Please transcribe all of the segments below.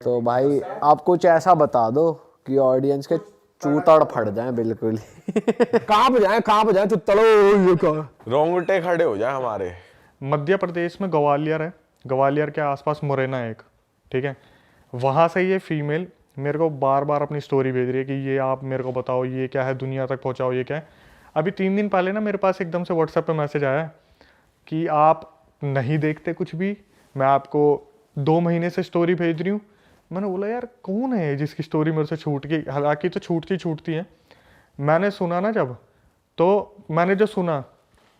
तो भाई आप कुछ ऐसा बता दो कि ऑडियंस के चूतड़ फट जाए बिल्कुल ही। कहाँ पे जाए चुतड़ो ये क्या। रोंगटे खड़े हो जाए हमारे। मध्य प्रदेश में ग्वालियर है, ग्वालियर के आसपास मुरैना है एक, ठीक है। वहाँ से ये फीमेल मेरे को बार बार अपनी स्टोरी भेज रही है कि ये आप मेरे को बताओ ये क्या है, दुनिया तक पहुँचाओ ये क्या है। अभी 3 दिन पहले ना मेरे पास एकदम से व्हाट्सएप पे मैसेज आया कि आप नहीं देखते कुछ भी, मैं आपको 2 महीने से स्टोरी भेज रही हूँ। मैंने बोला यार कौन है जिसकी स्टोरी मेरे से छूट गई, हालांकि तो छूटती है। मैंने सुना ना जब, तो मैंने जो सुना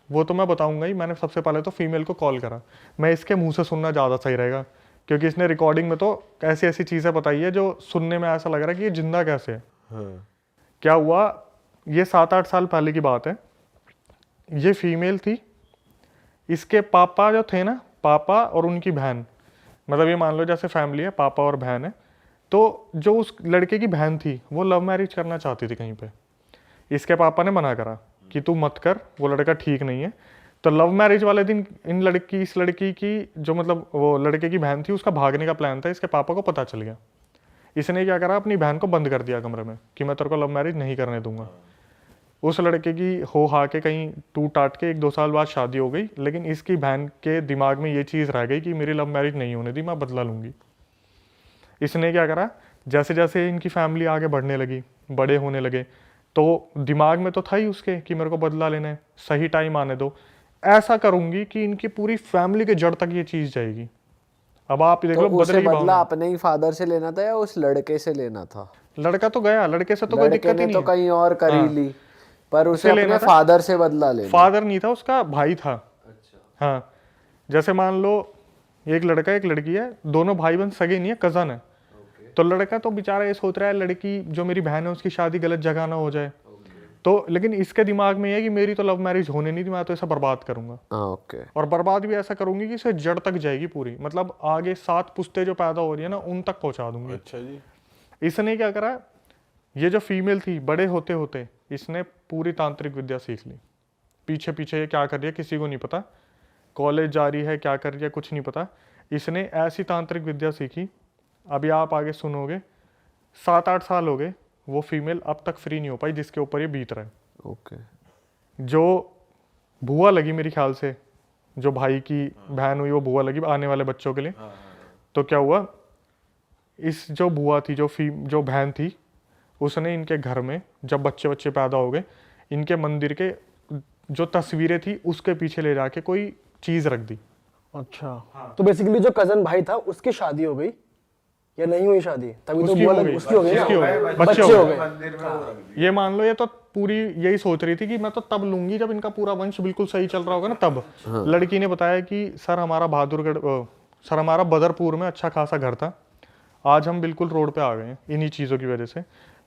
वो तो मैं बताऊंगा ही। मैंने सबसे पहले तो फीमेल को कॉल करा, मैं इसके मुंह से सुनना ज़्यादा सही रहेगा क्योंकि इसने रिकॉर्डिंग में तो ऐसी ऐसी चीज़ें बताई है जो सुनने में ऐसा लग रहा है कि ये जिंदा कैसे है। क्या हुआ, ये 7-8 साल पहले की बात है। ये फीमेल थी, इसके पापा जो थे ना, पापा और उनकी बहन, मतलब ये मान लो जैसे फैमिली है, पापा और बहन है। तो जो उस लड़के की बहन थी वो लव मैरिज करना चाहती थी कहीं पे। इसके पापा ने मना करा कि तू मत कर, वो लड़का ठीक नहीं है। तो लव मैरिज वाले दिन इस लड़की की जो मतलब वो लड़के की बहन थी उसका भागने का प्लान था। इसके पापा को पता चल गया। इसने क्या करा, अपनी बहन को बंद कर दिया कमरे में कि मैं तेरे को लव मैरिज नहीं करने दूंगा। उस लड़के की हो हा के कहीं टूट टाट के 1-2 साल बाद शादी हो गई, लेकिन इसकी बहन के दिमाग में ये चीज़ रह गई कि मेरी लव मैरिज नहीं होने दी, मैं बदला लूँगी। इसने क्या करा, जैसे जैसे इनकी फैमिली आगे बढ़ने लगी, बड़े होने लगे, तो दिमाग में तो था ही उसके कि मेरे को बदला लेना है, सही टाइम आने दो, ऐसा करूँगी कि इनकी पूरी फैमिली के जड़ तक ये चीज़ जाएगी। अब आप देख लो, तो उसे बदलेगी बदला भावना। अपने ही फादर से लेना था या उस लड़के से लेना था? लड़का तो गया, लड़के से तो कोई लड़के दिक्कत ने ही तो नहीं है। कहीं और कर ही हाँ। ली, पर उसे उसे लेना अपने था। फादर से बदला लेना। फादर नहीं था, उसका भाई था। हाँ, जैसे मान लो एक लड़का एक लड़की है, दोनों भाई बहन सगे नहीं है, कजन है। तो लड़का तो बेचारा ये सोच रहा है लड़की जो मेरी बहन है उसकी शादी गलत जगह ना हो जाए। तो लेकिन इसके दिमाग में ये है कि मेरी तो लव मैरिज होने नहीं दी, मैं तो ऐसा बर्बाद करूंगा। ओके। और बर्बाद भी ऐसा करूंगी कि इसे जड़ तक जाएगी पूरी, मतलब आगे 7 पुश्ते जो पैदा हो रही है ना उन तक पहुंचा दूंगी। अच्छा जी। इसने क्या करा, ये जो फीमेल थी बड़े होते होते इसने पूरी तांत्रिक विद्या सीख ली। पीछे पीछे ये क्या कर रही है किसी को नहीं पता, कॉलेज जा रही है क्या कर रही है कुछ नहीं पता। इसने ऐसी तांत्रिक विद्या सीखी, अभी आप आगे सुनोगे। 7-8 साल हो गए, वो फीमेल अब तक फ्री नहीं हो पाई जिसके ऊपर ये बीत रहा है। ओके। जो बुआ लगी मेरे ख्याल से, जो भाई की बहन हुई वो बुआ लगी आने वाले बच्चों के लिए। तो क्या हुआ, इस जो बुआ थी, जो बहन थी, उसने इनके घर में जब बच्चे पैदा हो गए, इनके मंदिर के जो तस्वीरें थी उसके पीछे ले जाके कोई चीज रख दी। अच्छा, तो बेसिकली जो कजन भाई था उसकी शादी हो गई या नहीं हुई शादी? तभी तो उसकी बुआ हो लग गई, उसकी हो गई ना, उसकी हो गई, बच्चे हो गए। ये मान लो ये तो पूरी यही सोच रही थी कि मैं तो तब लूंगी जब इनका पूरा वंश बिल्कुल सही चल रहा होगा ना तब। लड़की ने बताया कि सर हमारा सर हमारा बदरपुर में अच्छा खासा घर था, आज हम बिल्कुल रोड पे आ गए हैं इन्हीं चीज़ों की वजह से।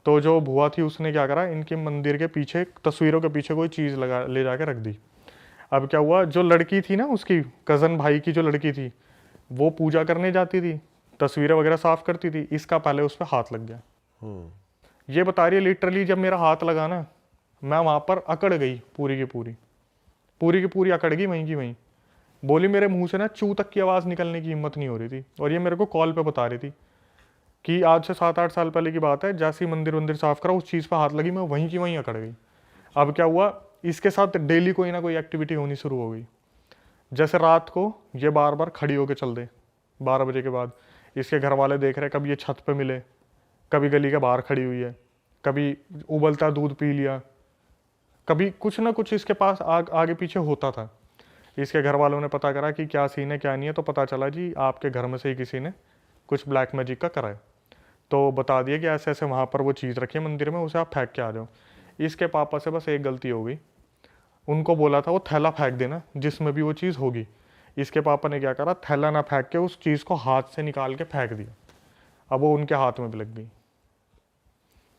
तो जो बुआ थी उसने क्या करा, इनके मंदिर के पीछे तस्वीरों के पीछे कोई चीज़ लगा ले जाके रख दी। अब क्या हुआ, जो लड़की थी ना उसकी कज़न भाई की जो लड़की थी वो पूजा करने जाती थी, तस्वीरें वगैरह साफ करती थी, इसका पहले उस पर हाथ लग गया। ये बता रही है लिटरली जब मेरा हाथ लगा ना मैं वहाँ पर अकड़ गई, पूरी की पूरी अकड़ गई वहीं की वहीं। बोली मेरे मुंह से ना चू तक की आवाज़ निकलने की हिम्मत नहीं हो रही थी। और ये मेरे को कॉल पे बता रही थी कि आज से 7-8 साल पहले की बात है, जैसे ही मंदिर साफ करा उस चीज़ पर हाथ लगी, मैं वहीं की वहीं अकड़ गई। अब क्या हुआ, इसके साथ डेली कोई ना कोई एक्टिविटी होनी शुरू हो गई। जैसे रात को ये बार बार खड़ी होकर चल दे 12 बजे के बाद, इसके घर वाले देख रहे, कभी ये छत पे मिले, कभी गली के बाहर खड़ी हुई है, कभी उबलता दूध पी लिया, कभी कुछ ना कुछ इसके पास आगे पीछे होता था। इसके घर वालों ने पता करा कि क्या सीन है क्या नहीं है, तो पता चला जी आपके घर में से ही किसी ने कुछ ब्लैक मैजिक का करा है। तो बता दिया कि ऐसे ऐसे वहाँ पर वो चीज़ रखी है मंदिर में, उसे आप फेंक के आ जाओ। इसके पापा से बस एक गलती हो गई, उनको बोला था वो थैला फेंक देना जिसमें भी वो चीज़ होगी। इसके पापा ने क्या करा, थैला ना फेंक के उस चीज़ को हाथ से निकाल के फेंक दिया। अब वो उनके हाथ में भी लग गई,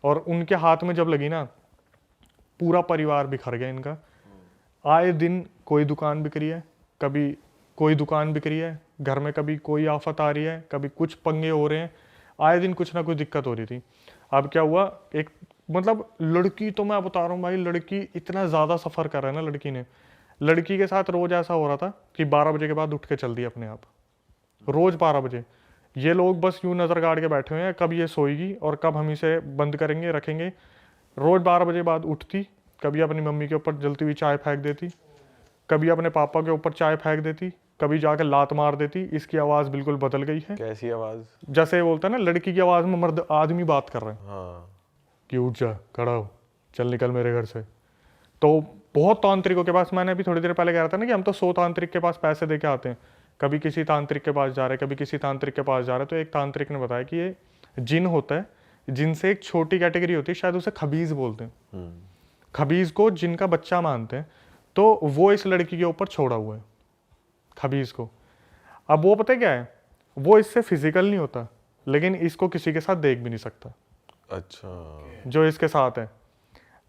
और उनके हाथ में जब लगी ना पूरा परिवार बिखर गया इनका। आए दिन कोई दुकान बिक रही है, कभी कोई दुकान बिक रही है घर में, कभी कोई आफत आ रही है, कभी कुछ पंगे हो रहे हैं, आए दिन कुछ ना कुछ दिक्कत हो रही थी। अब क्या हुआ, एक मतलब लड़की तो मैं बता रहा हूँ भाई, लड़की इतना ज़्यादा सफ़र कर रहा है ना लड़की ने। लड़की के साथ रोज़ ऐसा हो रहा था कि 12 बजे के बाद उठ के चल दी अपने आप, रोज़ 12 बजे। ये लोग बस यूं नज़र गाड़ के बैठे हुए हैं, कब ये सोएगी और कब हम इसे बंद करेंगे रखेंगे। रोज़ 12 बजे बाद उठती, कभी अपनी मम्मी के ऊपर जलती हुई चाय फेंक देती, कभी अपने पापा के ऊपर चाय फेंक देती, कभी जाकर लात मार देती। इसकी आवाज़ बिल्कुल बदल गई है। कैसी आवाज? जैसे बोलता है ना लड़की की आवाज़ में मर्द आदमी बात कर रहे हैं हाँ। कि उठ जा, खड़ा हो, चल निकल मेरे घर से। तो बहुत तांत्रिकों के पास, मैंने अभी थोड़ी देर पहले कह रहा था ना कि हम तो 100 तांत्रिक के पास पैसे दे के आते हैं, कभी किसी तांत्रिक के पास जा रहे, कभी किसी तांत्रिक के पास जा रहे। तो एक तांत्रिक ने बताया कि ये जिन होता है, जिनसे एक छोटी कैटेगरी होती है, शायद उसे खबीज बोलते हैं। खबीज को जिन का बच्चा मानते हैं, तो वो इस लड़की के ऊपर छोड़ा हुआ है, खबीज को। अब वो पता है क्या है, वो इससे फिजिकल नहीं होता, लेकिन इसको किसी के साथ देख भी नहीं सकता अच्छा। जो इसके साथ है।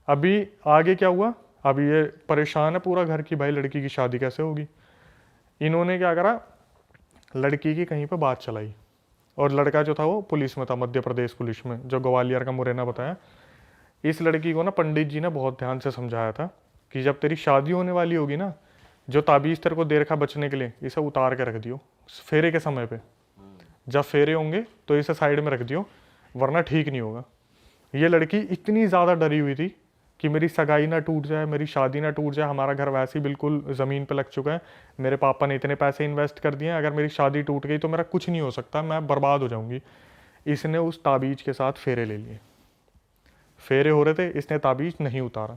अभी आगे क्या हुआ, अभी ये परेशान है पूरा घर की, भाई लड़की की शादी कैसे होगी। इन्होंने क्या करा, लड़की की कहीं पे बात चलाई, और लड़का जो था वो पुलिस में था, मध्य प्रदेश पुलिस में, जो ग्वालियर का मुरैना बताया। इस लड़की को ना पंडित जी ने बहुत ध्यान से समझाया था कि जब तेरी शादी होने वाली होगी ना, जो ताबीज़ तेरे को दे रखा बचने के लिए, इसे उतार के रख दियो फेरे के समय पे। जब फेरे होंगे तो इसे साइड में रख दियो, वरना ठीक नहीं होगा। ये लड़की इतनी ज़्यादा डरी हुई थी कि मेरी सगाई ना टूट जाए, मेरी शादी ना टूट जाए, हमारा घर वैसे ही बिल्कुल ज़मीन पे लग चुका है, मेरे पापा ने इतने पैसे इन्वेस्ट कर दिए हैं, अगर मेरी शादी टूट गई तो मेरा कुछ नहीं हो सकता, मैं बर्बाद हो जाऊंगी। इसने उस ताबीज़ के साथ फेरे ले लिए, फेरे हो रहे थे, इसने ताबीज़ नहीं उतारा,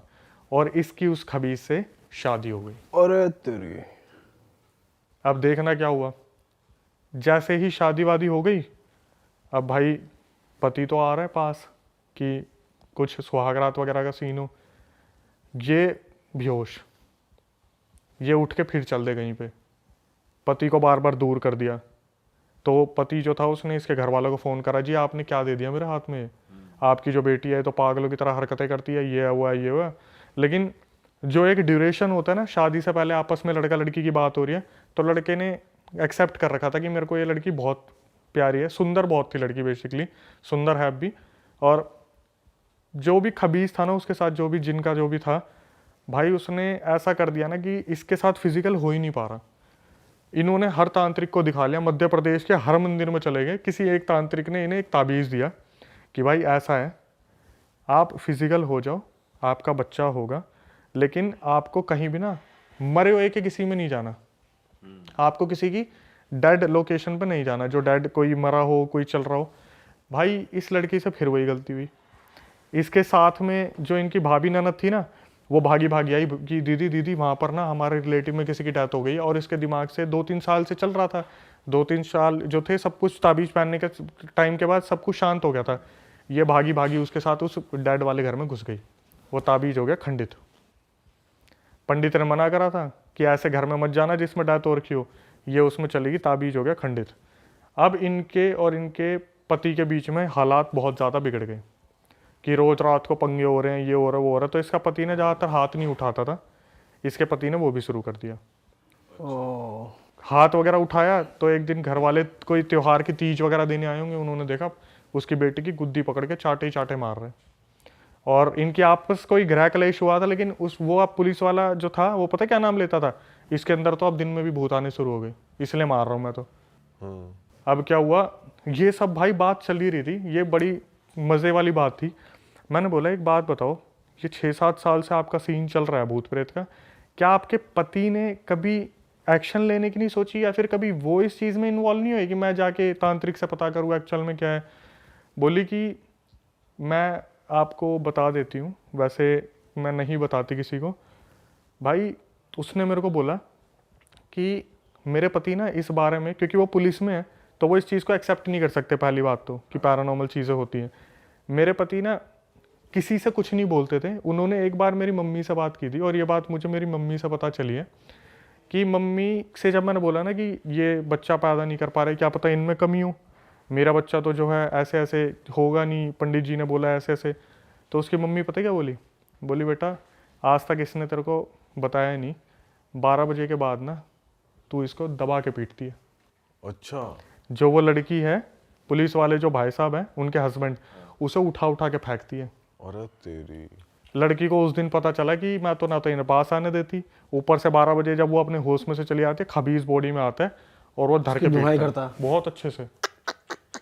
और इसकी उस खबीज से शादी हो गई। अरे तेरी। अब देखना क्या हुआ, जैसे ही शादी वादी हो गई, अब भाई पति तो आ रहा है पास कि कुछ सुहागरात वगैरह का सीन हो, ये बेहोश, ये उठ के फिर चल दे कहीं पे, पति को बार बार दूर कर दिया। तो पति जो था उसने इसके घर वालों को फ़ोन करा, जी आपने क्या दे दिया मेरे हाथ में, आपकी जो बेटी है तो पागलों की तरह हरकतें करती है, ये हुआ ये हुआ। लेकिन जो एक ड्यूरेशन होता है ना, शादी से पहले आपस में लड़का लड़की की बात हो रही है, तो लड़के ने एक्सेप्ट कर रखा था कि मेरे को ये लड़की बहुत प्यारी है, सुंदर बहुत थी लड़की, बेसिकली सुंदर है भी। और जो भी खबीज था ना उसके साथ, जो भी जिनका जो भी था भाई, उसने ऐसा कर दिया ना कि इसके साथ फिजिकल हो ही नहीं पा रहा। इन्होंने हर तांत्रिक को दिखा लिया, मध्य प्रदेश के हर मंदिर में चले गए, किसी एक तांत्रिक ने इन्हें एक ताबीज़ दिया कि भाई ऐसा है, आप फिजिकल हो जाओ, आपका बच्चा होगा, लेकिन आपको कहीं भी ना मरे हुए के किसी में नहीं जाना, आपको किसी की डेड लोकेशन पे नहीं जाना, जो डेड कोई मरा हो, कोई चल रहा हो। भाई इस लड़की से फिर वही गलती हुई। इसके साथ में जो इनकी भाभी ननद थी ना, वो भागी भागी आई कि दीदी दीदी वहाँ पर ना हमारे रिलेटिव में किसी की डेथ हो गई, और इसके दिमाग से 2-3 साल से चल रहा था, 2-3 साल जो थे सब कुछ ताबीज़ पहनने के टाइम के बाद सब कुछ शांत हो गया था। ये भागी भागी उसके साथ उस डेड वाले घर में घुस गई, वो ताबीज़ हो गया खंडित। पंडित ने मना करा था कि ऐसे घर में मत जाना जिसमें डेथ हो रखी हो, ये उसमें चलेगी, ताबीज़ हो गया खंडित। अब इनके और इनके पति के बीच में हालात बहुत ज़्यादा बिगड़ गए कि रोज़ रात को पंगे हो रहे हैं, ये हो रहा है वो हो रहा है। तो इसका पति ने ज़्यादातर हाथ नहीं उठाता था, इसके पति ने वो भी शुरू कर दिया। हाथ वगैरह उठाया तो एक दिन घर वाले कोई त्योहार की तीज वगैरह देने आए होंगे, उन्होंने देखा उसकी बेटी की गुद्दी पकड़ के चाटे चाटे मार रहे, और इनकी आपस कोई गृह क्लेश हुआ था। लेकिन वो अब पुलिस वाला जो था वो पता क्या नाम लेता था, इसके अंदर तो अब दिन में भी भूत आने शुरू हो गए, इसलिए मार रहा हूँ मैं तो। अब क्या हुआ, ये सब भाई बात चल ही रही थी, ये बड़ी मज़े वाली बात थी। मैंने बोला एक बात बताओ, ये 6-7 साल से आपका सीन चल रहा है भूत प्रेत का, क्या आपके पति ने कभी एक्शन लेने की नहीं सोची, या फिर कभी वो इस चीज़ में इन्वॉल्व नहीं हुए कि मैं जाके तांत्रिक से पता करूँ एक्चुअल में क्या है। बोली कि मैं आपको बता देती हूँ, वैसे मैं नहीं बताती किसी को। भाई उसने मेरे को बोला कि मेरे पति ना इस बारे में, क्योंकि वो पुलिस में है तो वो इस चीज़ को एक्सेप्ट नहीं कर सकते, पहली बात तो कि पैरानॉर्मल चीज़ें होती हैं। मेरे पति ना किसी से कुछ नहीं बोलते थे। उन्होंने एक बार मेरी मम्मी से बात की थी, और ये बात मुझे मेरी मम्मी से पता चली है कि मम्मी से जब मैंने बोला ना कि ये बच्चा पैदा नहीं कर पा रहे, क्या पता इनमें कमी हो, मेरा बच्चा तो जो है ऐसे ऐसे होगा नहीं, पंडित जी ने बोला ऐसे ऐसे। तो उसकी मम्मी पता क्या बोली, बोली बेटा आज तक इसने तेरे को बताया नहीं, 12 बजे के बाद ना तू इसको दबा के पीटती है। अच्छा। जो वो लड़की है, पुलिस वाले जो भाई साहब हैं उनके हस्बैंड, उसे उठा उठा के फेंकती है। अरे तेरी। लड़की को उस दिन पता चला कि मैं तो ना तो इन्हें पास आने देती, ऊपर से 12 बजे जब वो अपने होश में से चली आती है, खबीज बॉडी में आता है और वो धर के पीटता है बहुत अच्छे से।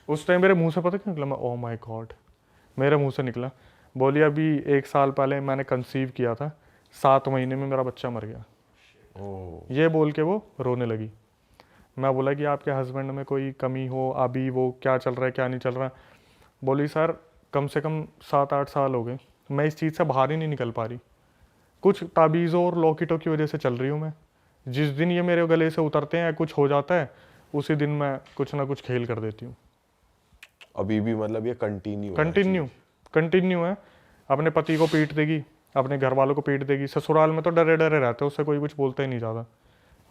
उस टाइम मेरे मुंह से पता क्या निकला, मैं ओ माय गॉड, मेरे मुंह से निकला, बोली अभी 1 साल पहले मैंने कंसीव किया था, 7 महीने में मेरा बच्चा मर गया। ओह ये बोल के वो रोने लगी। मैं बोला कि आपके हस्बैंड में कोई कमी हो, अभी वो क्या चल रहा है क्या नहीं चल रहा। बोली सर कम से कम 7-8 साल हो गए, मैं इस चीज़ से बाहर ही नहीं निकल पा रही, कुछ ताबीज़ों और लॉकेटों की वजह से चल रही हूँ मैं। जिस दिन ये मेरे गले से उतरते हैं या कुछ हो जाता है, उसी दिन मैं कुछ ना कुछ खेल कर देती हूँ। अभी भी मतलब ये कंटिन्यू कंटिन्यू है। अपने पति को पीट देगी, अपने घर वालों को पीट देगी। ससुराल में तो डरे डरे रहते, उससे कोई कुछ बोलता ही नहीं ज़्यादा।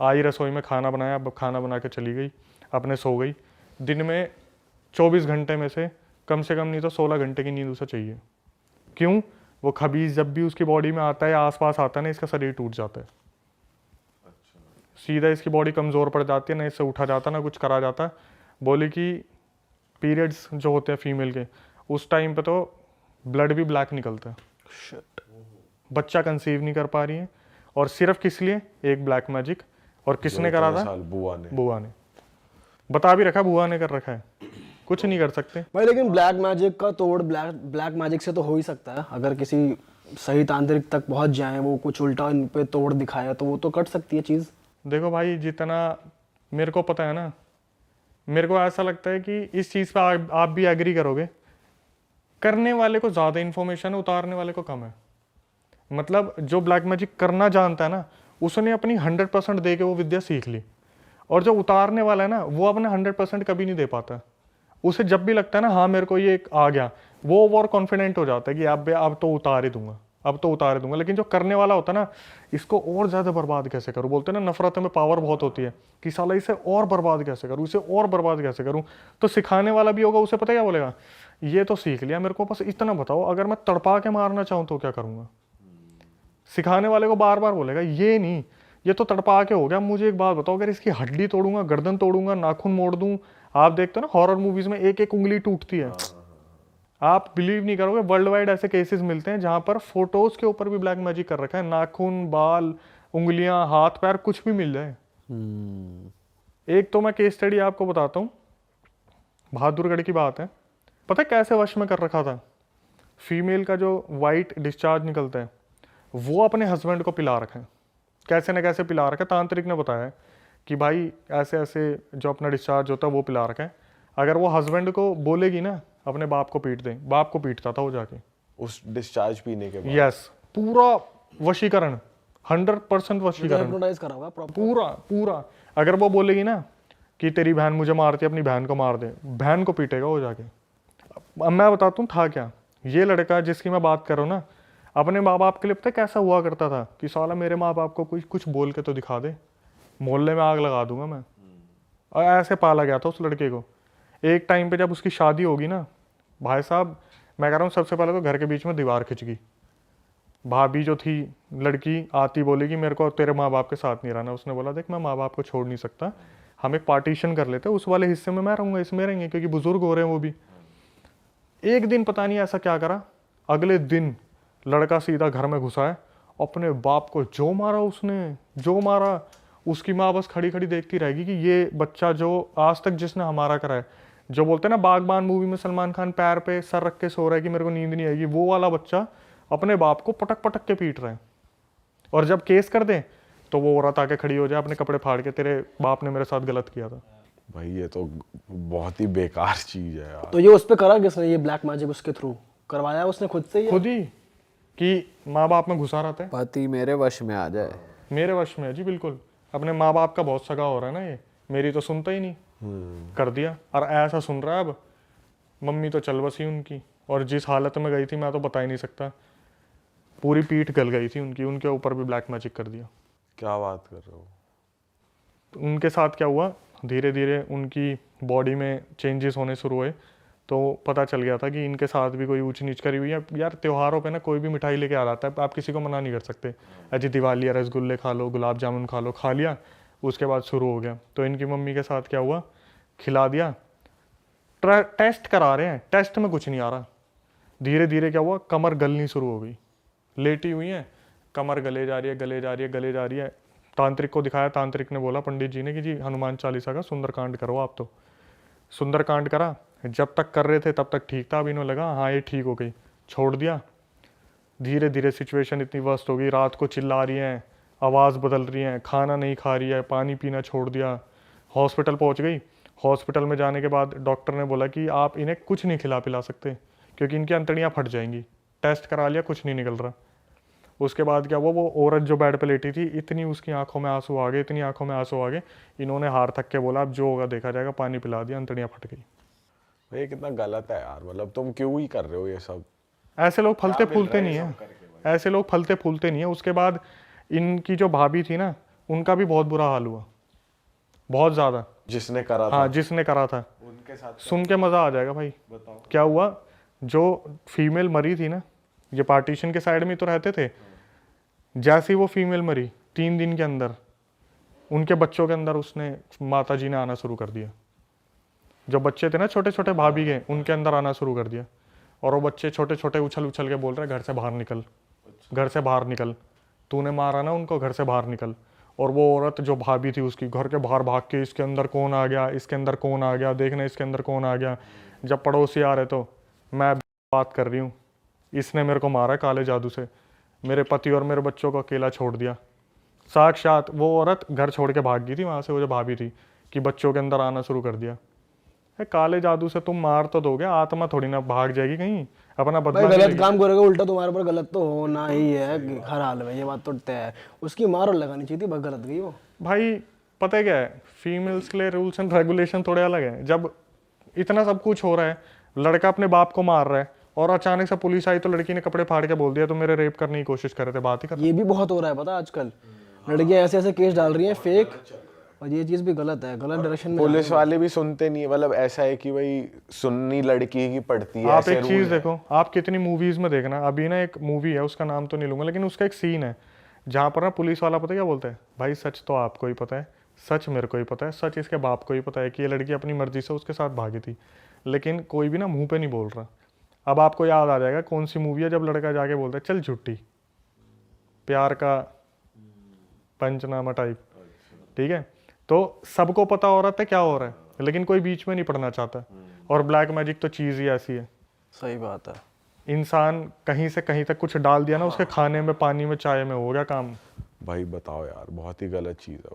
आई रसोई में खाना बनाया, अब खाना बना के चली गई, अपने सो गई। दिन में 24 घंटे में से कम नहीं तो 16 घंटे की नींद उसे चाहिए। क्यों? वो खबीज जब भी उसकी बॉडी में आता है या आसपास आता है ना, इसका शरीर टूट जाता है। सीधा इसकी बॉडी कमज़ोर पड़ जाती है, ना इससे उठा जाता ना कुछ करा जाता। बोली कि पीरियड्स जो होते हैं फीमेल के, उस टाइम पे तो ब्लड भी ब्लैक निकलता है। बच्चा कंसीव नहीं कर पा रही है, और सिर्फ किस लिए? एक ब्लैक मैजिक। और किसने करा था? बुआ ने बता भी रखा, बुआ ने कर रखा है, कुछ नहीं कर सकते भाई। लेकिन ब्लैक मैजिक का तोड़ ब्लैक मैजिक से तो हो ही सकता है। अगर किसी सही तांत्रिक तक पहुंच जाए, वो कुछ उल्टा इन पे तोड़ दिखाया, तो वो तो कट सकती है चीज़। देखो भाई, जितना मेरे को पता है ना, मेरे को ऐसा लगता है कि इस चीज़ पे आप भी एग्री करोगे, करने वाले को ज़्यादा इन्फॉर्मेशन है, उतारने वाले को कम है। मतलब जो ब्लैक मैजिक करना जानता है ना, उसने अपनी 100% दे के वो विद्या सीख ली। और जो उतारने वाला है ना, वो अपने 100% कभी नहीं दे पाता। उसे जब भी लगता है ना हाँ मेरे को ये आ गया, वो और कॉन्फिडेंट हो जाता है कि अब तो उतार ही दूंगा, अब तो उतार दूंगा। लेकिन जो करने वाला होता है ना, इसको और ज़्यादा बर्बाद कैसे करूँ, बोलते हैं ना नफरत में पावर बहुत होती है, कि साला इसे और बर्बाद कैसे करूँ, इसे और बर्बाद कैसे करूँ। तो सिखाने वाला भी होगा, उसे पता क्या बोलेगा, ये तो सीख लिया, मेरे को बस इतना बताओ, अगर मैं तड़पा के मारना चाहूँ तो क्या करूँगा। सिखाने वाले को बार बार बोलेगा ये नहीं, ये तो तड़पा के हो गया, मुझे एक बात बताओ, अगर इसकी हड्डी तोड़ूंगा, गर्दन तोड़ूंगा, नाखून मोड़ दूं। आप देखते हो ना हॉरर मूवीज में एक एक उंगली टूटती है। आप बिलीव नहीं करोगे, वर्ल्ड वाइड ऐसे केसेस मिलते हैं जहां पर फोटोज के ऊपर भी ब्लैक मैजिक कर रखा है, नाखून, बाल, उंगलियां, हाथ पैर कुछ भी मिल जाए। एक तो मैं केस स्टडी आपको बताता हूँ, बहादुरगढ़ की बात है। पता है कैसे वश में कर रखा था? फीमेल का जो वाइट डिस्चार्ज निकलता है, वो अपने हस्बैंड को पिला रखा है, कैसे न कैसे पिला रखा है। तांत्रिक ने बताया है कि भाई ऐसे ऐसे जो अपना डिस्चार्ज होता है वो पिला रखा है। अगर वो हस्बैंड को बोलेगी ना अपने बाप को पीट दे, बाप को पीटता था वो जाके उस डिस्चार्ज पीने के बाद। यस, पूरा वशीकरण, 100% वशीकरण, हिप्नोटाइज करा हुआ प्रॉपर पूरा। अगर वो बोलेगी ना कि तेरी बहन मुझे मारती है, अपनी बहन को मार दे, बहन को पीटेगा वो जाके। अब मैं बताता हूँ था क्या। ये लड़का जिसकी मैं बात कर रहा हूँ ना, अपने माँ बाप के लिए पता है कैसा हुआ करता था कि साला मेरे माँ बाप को कुछ बोल के तो दिखा दे, मोहल्ले में आग लगा दूंगा मैं। और ऐसे पाला गया था उस लड़के को। एक टाइम पे जब उसकी शादी होगी ना, भाई साहब मैं कह रहा हूँ, सबसे पहले तो घर के बीच में दीवार खिंच गई। भाभी जो थी लड़की आती, बोलेगी मेरे को तेरे माँ बाप के साथ नहीं रहना। उसने बोला देख मैं माँ बाप को छोड़ नहीं सकता, हम एक पार्टीशन कर लेते, उस वाले हिस्से में मैं रहूँगा, इसमें रहेंगे, क्योंकि बुजुर्ग हो रहे हैं वो भी। एक दिन पता नहीं ऐसा क्या करा, अगले दिन लड़का सीधा घर में घुसा है, अपने बाप को जो मारा उसने, जो मारा। उसकी माँ बस खड़ी खड़ी देखती रहेगी कि ये बच्चा जो आज तक जिसने हमारा करा है, जो बोलते हैं ना बागबान मूवी में सलमान खान पैर पे सर रख के सो रहा है कि मेरे को नींद नहीं आएगी, वो वाला बच्चा अपने बाप को पटक पटक के पीट रहा है। और जब केस कर दे तो वो औरत आके खड़ी हो जाए अपने कपड़े फाड़ के, तेरे बाप ने मेरे साथ गलत किया था। भाई ये तो बहुत ही बेकार चीज है यार। तो ये उस पे करा किसने, ये ब्लैक मैजिक उसके थ्रू करवाया उसने खुद से? खुद ही, कि माँ बाप में घुसा रहता है। पति मेरे वश में आ जाए। मेरे वश में है जी, बिल्कुल। अपने माँ बाप का बहुत सगा हो रहा है ना ये, मेरी तो सुनता ही नहीं, कर दिया। और ऐसा सुन रहा है अब, मम्मी तो चल बसी उनकी, और जिस हालत में गई थी मैं तो बता ही नहीं सकता, पूरी पीठ गल गई थी उनकी, उनके ऊपर भी ब्लैक मैजिक कर दिया। क्या बात कर रहे हो? तो उनके साथ क्या हुआ, धीरे धीरे उनकी बॉडी में चेंजेस होने शुरू हुए, तो पता चल गया था कि इनके साथ भी कोई ऊंच नीच करी हुई है। यार त्योहारों पे ना कोई भी मिठाई लेके आ जाता है, आप किसी को मना नहीं कर सकते। अजी दिवाली है, रसगुल्ले खा लो, गुलाब जामुन खा लो, खा लिया, उसके बाद शुरू हो गया। तो इनकी मम्मी के साथ क्या हुआ, खिला दिया, टेस्ट करा रहे हैं, टेस्ट में कुछ नहीं आ रहा। धीरे धीरे क्या हुआ, कमर गलनी शुरू हो गई, लेटी हुई है, कमर गले जा रही है, गले जा रही है, गले जा रही है। तांत्रिक को दिखाया, तांत्रिक ने बोला पंडित जी ने कि जी हनुमान चालीसा का सुंदरकांड करो आप। तो सुंदरकांड करा, जब तक कर रहे थे तब तक ठीक था, अब इन्होंने लगा हाँ ये ठीक हो गई, छोड़ दिया। धीरे धीरे सिचुएशन इतनी वर्स्ट हो गई, रात को चिल्ला रही हैं, आवाज़ बदल रही हैं, खाना नहीं खा रही है, पानी पीना छोड़ दिया। हॉस्पिटल पहुंच गई। हॉस्पिटल में जाने के बाद डॉक्टर ने बोला कि आप इन्हें कुछ नहीं खिला पिला सकते क्योंकि इनकी अंतड़ियाँ फट जाएंगी। टेस्ट करा लिया, कुछ नहीं निकल रहा। उसके बाद क्या हुआ, वो औरत जो बेड पे लेटी थी, इतनी उसकी आंखों में आंसू आ गए, इतनी आंखों में आंसू आ गए, इन्होंने हार थक के बोला अब जो होगा देखा जाएगा, पानी पिला दिया, अंतड़ियाँ फट गई। ये कितना गलत है यार, मतलब तुम क्यों ही कर रहे हो ये सब? ऐसे लोग फलते फूलते नहीं है, ऐसे लोग फलते फूलते नहीं है। उसके बाद इनकी जो भाभी थी ना, उनका भी बहुत बुरा हाल हुआ, बहुत ज़्यादा। जिसने करा था? हाँ, जिसने करा था। उनके साथ सुन के मज़ा आ जाएगा भाई। बताओ क्या हुआ। जो फीमेल मरी थी ना, ये पार्टीशन के साइड में तो रहते थे, जैसे ही वो फीमेल मरी 3 दिन के अंदर उनके बच्चों के अंदर उसने माता जी ने आना शुरू कर दिया। जो बच्चे थे ना छोटे छोटे भाभी के, उनके अंदर आना शुरू कर दिया। और वो बच्चे छोटे छोटे उछल उछल के बोल रहे घर से बाहर निकल, घर से बाहर निकल, तूने मारा ना उनको, घर से बाहर निकल। और वो औरत जो भाभी थी उसकी घर के बाहर भाग के, इसके अंदर कौन आ गया, इसके अंदर कौन आ गया, देखना इसके अंदर कौन आ गया। जब पड़ोसी आ रहे तो मैं बात कर रही हूँ, इसने मेरे को मारा काले जादू से, मेरे पति और मेरे बच्चों को अकेला छोड़ दिया। साक्षात वो औरत घर छोड़ के भाग गई थी वहाँ से, वो जो भाभी थी, कि बच्चों के अंदर आना शुरू कर दिया। काले जादू से तुम मार तो दोगे, आत्मा थोड़ी ना भाग जाएगी कहीं, अपना भाई बदला गलत लेगी। काम करोगे उल्टा तुम्हारे ऊपर गलत तो होना ही है हर हाल में, ये बात तो तय है। उसकी मार और लगानी चाहिए थी, बस गलत गई वो। भाई पता है क्या है, फीमेल्स के लिए रूल्स एंड रेगुलेशन थोड़े अलग है। जब इतना सब कुछ हो रहा है, लड़का अपने बाप को मार रहा है और अचानक से पुलिस आई तो लड़की ने कपड़े फाड़ के बोल दिया तो मेरे रेप करने की कोशिश कर रहे थे, बात ही कर। ये भी बहुत हो रहा है पता है आजकल, लड़कियां ऐसे ऐसे केस डाल रही हैं फेक, और ये चीज़ भी गलत है, गलत डायरेक्शन में। पुलिस वाले भी सुनते नहीं है, मतलब ऐसा है कि भाई सुन्नी लड़की की पड़ती है। आप ऐसे एक rule चीज है। देखो, आप कितनी मूवीज में देखना, अभी ना एक मूवी है, उसका नाम तो नहीं लूंगा, लेकिन उसका एक सीन है जहाँ पर ना पुलिस वाला पता है क्या बोलता है, भाई सच तो आपको ही पता है, सच मेरे को ही पता है, सच इसके बाप को ही पता है कि ये लड़की अपनी मर्जी से उसके साथ भागी थी, लेकिन कोई भी ना मुंह पे नहीं बोल रहा। अब आपको याद आ जाएगा कौन सी मूवी है जब लड़का जाके बोलता है चल छुट्टी, प्यार का पंचनामा टाइप, ठीक है। तो सबको पता हो रहा था क्या हो रहा है, लेकिन कोई बीच में नहीं पड़ना चाहता। और ब्लैक मैजिक तो चीज़ ही ऐसी है, सही बात है। इंसान कहीं से कहीं तक कुछ डाल दिया ना उसके खाने में, पानी में, चाय में, हो गया काम। भाई बताओ यार, बहुत ही गलत चीज़ है।